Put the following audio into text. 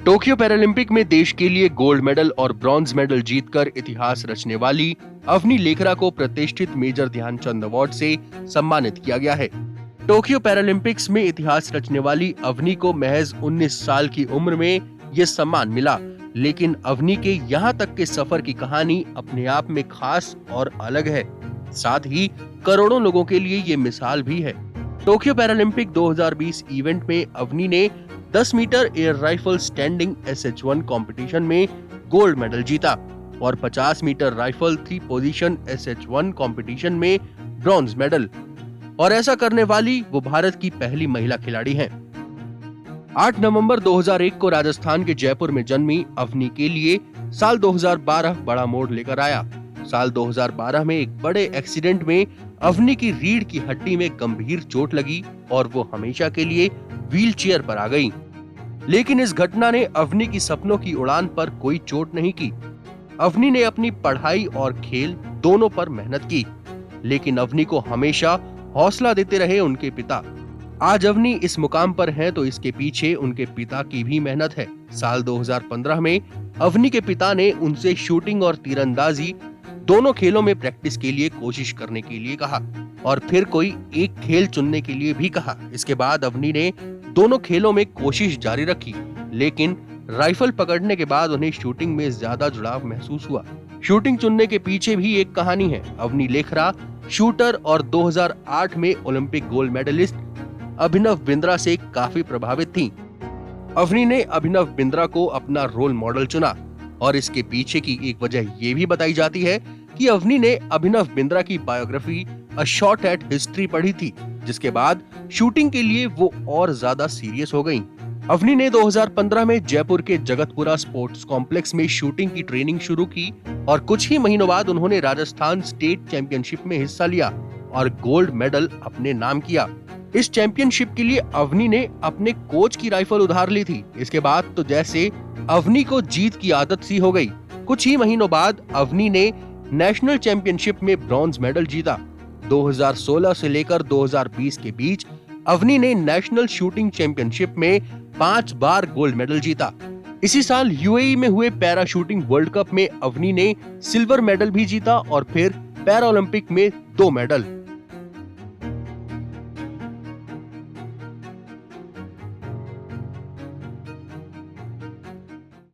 Tokyo Paralympic में देश के लिए गोल्ड मेडल और ब्रॉन्ज मेडल जीतकर इतिहास रचने वाली अवनी लेखरा को प्रतिष्ठित मेजर ध्यानचंद अवार्ड से सम्मानित किया गया है। टोक्यो पैरालंपिक्स में इतिहास रचने वाली अवनी को महज 19 साल की उम्र में ये सम्मान मिला, लेकिन अवनी के यहाँ तक के सफर की कहानी अपने आप में खास और अलग है। साथ ही करोड़ों लोगों के लिए ये मिसाल भी है। टोक्यो पैरालंपिक 2020 इवेंट में अवनी ने 10 metre air rifle standing SH1 competition में गोल्ड मेडल जीता और 50 metre rifle 3 position SH1 competition में ब्रॉन्ज मेडल, और ऐसा करने वाली वो भारत की पहली महिला खिलाड़ी हैं। 8 नवंबर 2001 को राजस्थान के जयपुर में जन्मी अवनी के लिए साल 2012 बड़ा मोड़ लेकर आया। साल 2012 में एक बड़े एक्सीडेंट में अवनी की रीढ़ की हड्डी में गंभीर चोट लगी और वो हमेशा के लिए व्हील चेयर पर आ गई। लेकिन इस घटना ने अवनी की सपनों की उड़ान पर कोई चोट नहीं की। अवनी ने अपनी पढ़ाई और खेल दोनों पर मेहनत की, लेकिन अवनी को हमेशा हौसला देते रहे उनके पिता। आज अवनी इस मुकाम पर हैं तो इसके पीछे उनके पिता की भी मेहनत है। साल 2015 में अवनी के पिता ने उनसे शूटिंग और तीरंदाजी दोनों खेलों में प्रैक्टिस के लिए कोशिश करने के लिए कहा और फिर कोई एक खेल चुनने के लिए भी कहा। इसके बाद अवनी ने दोनों खेलों में कोशिश जारी रखी, लेकिन राइफल पकड़ने के बाद उन्हें शूटिंग में ज्यादा जुड़ाव महसूस हुआ। शूटिंग चुनने के पीछे भी एक कहानी है। अवनी लेखरा शूटर और 2008 में Olympic gold medallist Abhinav Bindra से काफी प्रभावित थीं। अवनी ने अभिनव बिंद्रा को अपना रोल मॉडल चुना और इसके पीछे की एक वजह ये भी बताई जाती है कि अवनी ने अभिनव बिंद्रा की biography a shot at history पढ़ी थी, जिसके बाद शूटिंग के लिए वो और ज्यादा सीरियस हो गईं। अवनी ने 2015 में जयपुर के जगतपुरा स्पोर्ट्स कॉम्प्लेक्स में शूटिंग की ट्रेनिंग शुरू की और कुछ ही महीनों बाद उन्होंने राजस्थान स्टेट चैंपियनशिप में हिस्सा लिया और गोल्ड मेडल अपने नाम किया। इस चैंपियनशिप के लिए अवनी ने अपने कोच की राइफल उधार ली थी। इसके बाद तो जैसे अवनी को जीत की आदत सी हो गई। कुछ ही महीनों बाद अवनी ने नेशनल चैंपियनशिप में ब्रॉन्ज मेडल जीता। 2016 से लेकर 2020 के बीच अवनी ने नेशनल शूटिंग चैंपियनशिप में 5 बार गोल्ड मेडल जीता। इसी साल UAE में हुए पैरा शूटिंग वर्ल्ड कप में अवनी ने सिल्वर मेडल भी जीता और फिर पैरा ओलंपिक में 2 मेडल।